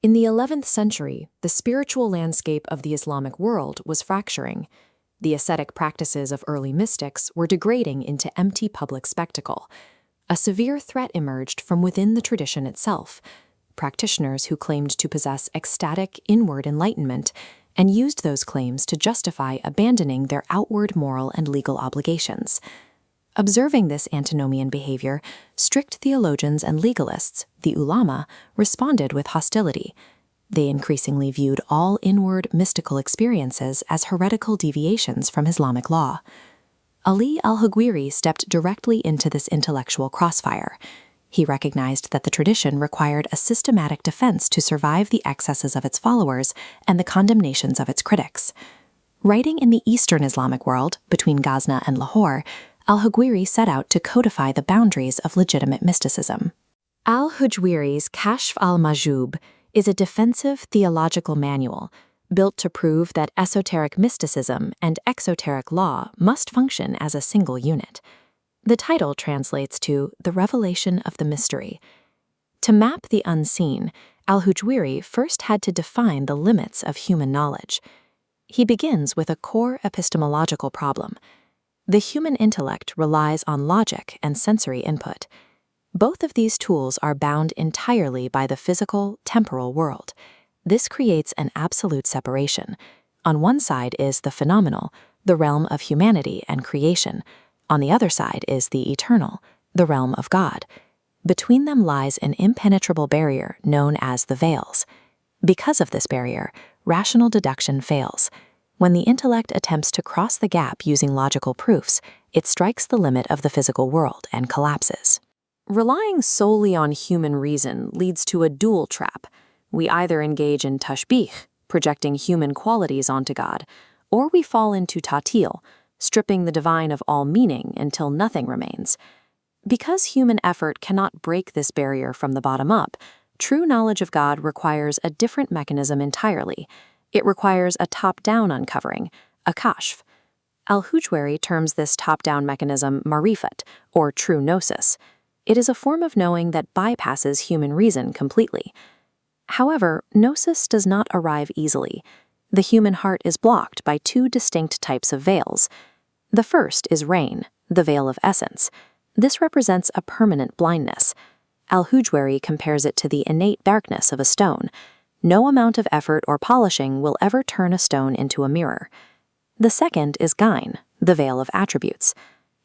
In the 11th century, the spiritual landscape of the Islamic world was fracturing. The ascetic practices of early mystics were degrading into empty public spectacle. A severe threat emerged from within the tradition itself. Practitioners who claimed to possess ecstatic inward enlightenment and used those claims to justify abandoning their outward moral and legal obligations. Observing this antinomian behavior, strict theologians and legalists, the ulama, responded with hostility. They increasingly viewed all inward mystical experiences as heretical deviations from Islamic law. al-Hujwiri stepped directly into this intellectual crossfire. He recognized that the tradition required a systematic defense to survive the excesses of its followers and the condemnations of its critics. Writing in the Eastern Islamic world, between Ghazna and Lahore, al-Hujwiri set out to codify the boundaries of legitimate mysticism. Al-Hujwiri's Kashf al-Mahjub is a defensive theological manual built to prove that esoteric mysticism and exoteric law must function as a single unit. The title translates to the revelation of the mystery. To map the unseen, al-Hujwiri first had to define the limits of human knowledge. He begins with a core epistemological problem. The human intellect relies on logic and sensory input. Both of these tools are bound entirely by the physical, temporal world. This creates an absolute separation. On one side is the phenomenal, the realm of humanity and creation. On the other side is the eternal, the realm of God. Between them lies an impenetrable barrier known as the veils. Because of this barrier, rational deduction fails. When the intellect attempts to cross the gap using logical proofs, it strikes the limit of the physical world and collapses. Relying solely on human reason leads to a dual trap. We either engage in tashbih, projecting human qualities onto God, or we fall into ta'til, stripping the divine of all meaning until nothing remains. Because human effort cannot break this barrier from the bottom up, true knowledge of God requires a different mechanism entirely. It requires a top-down uncovering, a kashf. Al-Hujwiri terms this top-down mechanism marifat, or true gnosis. It is a form of knowing that bypasses human reason completely. However, gnosis does not arrive easily. The human heart is blocked by two distinct types of veils. The first is rain, the veil of essence. This represents a permanent blindness. Al-Hujwiri compares it to the innate darkness of a stone. No amount of effort or polishing will ever turn a stone into a mirror. The second is gain, the veil of attributes.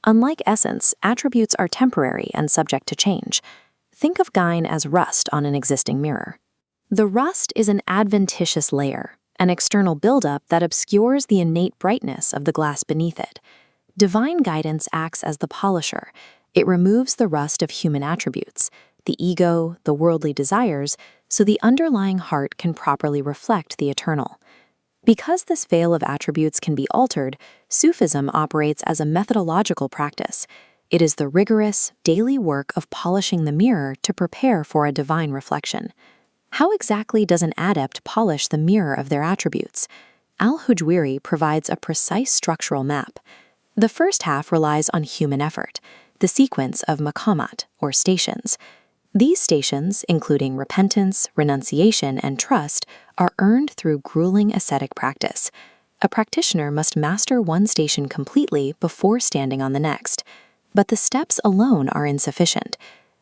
Unlike essence, attributes are temporary and subject to change. Think of gain as rust on an existing mirror. The rust is an adventitious layer, an external buildup that obscures the innate brightness of the glass beneath it. Divine guidance acts as the polisher. It removes the rust of human attributes, the ego, the worldly desires, so the underlying heart can properly reflect the eternal. Because this veil of attributes can be altered, Sufism operates as a methodological practice. It is the rigorous, daily work of polishing the mirror to prepare for a divine reflection. How exactly does an adept polish the mirror of their attributes? Al-Hujwiri provides a precise structural map. The first half relies on human effort, the sequence of maqamat, or stations. These stations, including repentance, renunciation, and trust, are earned through grueling ascetic practice. A practitioner must master one station completely before standing on the next. But the steps alone are insufficient.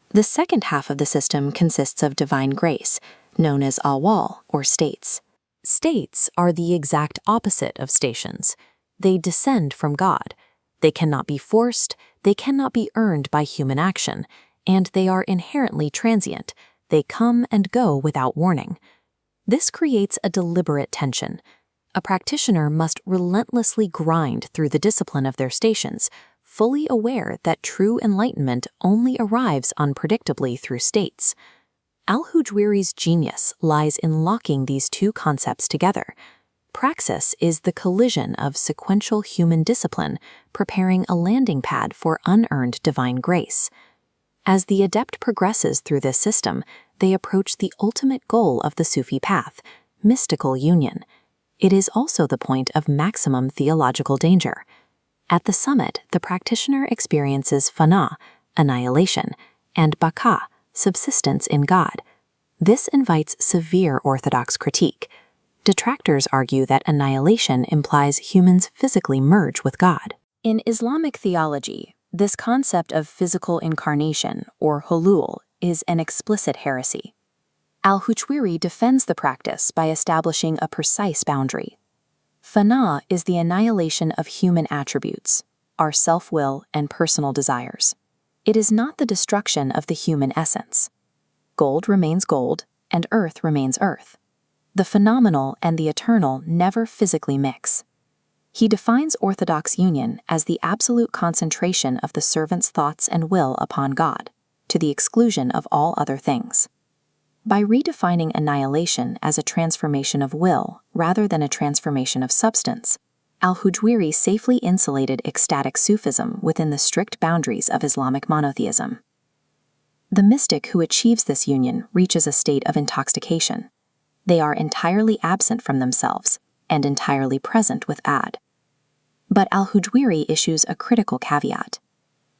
The second half of the system consists of divine grace, known as al-wal, or states. States are the exact opposite of stations. They descend from God. They cannot be forced, they cannot be earned by human action, and they are inherently transient. They come and go without warning. This creates a deliberate tension. A practitioner must relentlessly grind through the discipline of their stations, fully aware that true enlightenment only arrives unpredictably through states. Al-Hujwiri's genius lies in locking these two concepts together. Praxis is the collision of sequential human discipline, preparing a landing pad for unearned divine grace. As the adept progresses through this system, they approach the ultimate goal of the Sufi path, mystical union. It is also the point of maximum theological danger. At the summit, the practitioner experiences fana, annihilation, and baka, subsistence in God. This invites severe orthodox critique. Detractors argue that annihilation implies humans physically merge with God. In Islamic theology, this concept of physical incarnation, or hulul, is an explicit heresy. Al-Hujwiri defends the practice by establishing a precise boundary. Fana is the annihilation of human attributes, our self-will and personal desires. It is not the destruction of the human essence. Gold remains gold, and earth remains earth. The phenomenal and the eternal never physically mix. He defines orthodox union as the absolute concentration of the servant's thoughts and will upon God, to the exclusion of all other things. By redefining annihilation as a transformation of will rather than a transformation of substance, al-Hujwiri safely insulated ecstatic Sufism within the strict boundaries of Islamic monotheism. The mystic who achieves this union reaches a state of intoxication. They are entirely absent from themselves and entirely present with ad. But al-Hujwiri issues a critical caveat.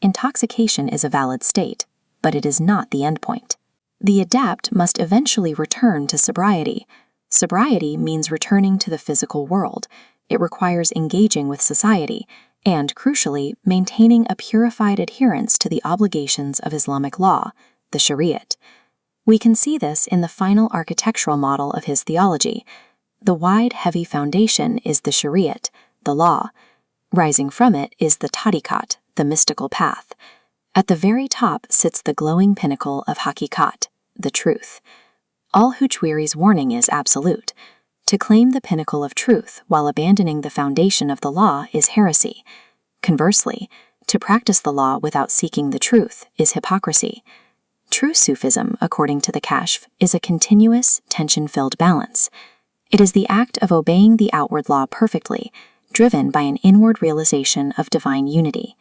Intoxication is a valid state, but it is not the endpoint. The adept must eventually return to sobriety. Sobriety means returning to the physical world. It requires engaging with society and, crucially, maintaining a purified adherence to the obligations of Islamic law, the Shariat. We can see this in the final architectural model of his theology. The wide, heavy foundation is the Shariat, the law. Rising from it is the tariqat, the mystical path. At the very top sits the glowing pinnacle of hakikat, the truth. Al-Hujwiri's warning is absolute. To claim the pinnacle of truth while abandoning the foundation of the law is heresy. Conversely, to practice the law without seeking the truth is hypocrisy. True Sufism, according to the Kashf, is a continuous, tension-filled balance. It is the act of obeying the outward law perfectly, driven by an inward realization of divine unity.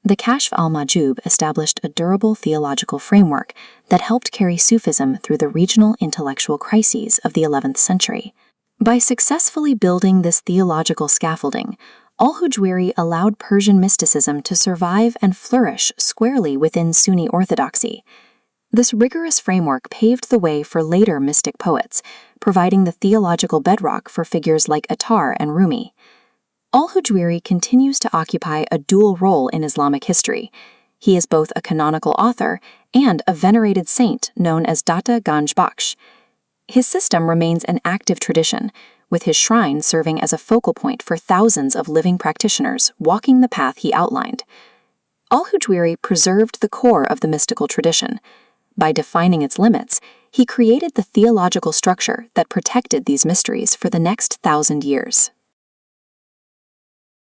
The Kashf al-Mahjub established a durable theological framework that helped carry Sufism through the regional intellectual crises of the 11th century. By successfully building this theological scaffolding, al-Hujwiri allowed Persian mysticism to survive and flourish squarely within Sunni orthodoxy. This rigorous framework paved the way for later mystic poets, providing the theological bedrock for figures like Attar and Rumi. Al-Hujwiri continues to occupy a dual role in Islamic history. He is both a canonical author and a venerated saint known as Data Ganj Bakhsh. His system remains an active tradition, with his shrine serving as a focal point for thousands of living practitioners walking the path he outlined. Al-Hujwiri preserved the core of the mystical tradition. By defining its limits, he created the theological structure that protected these mysteries for the next 1,000 years.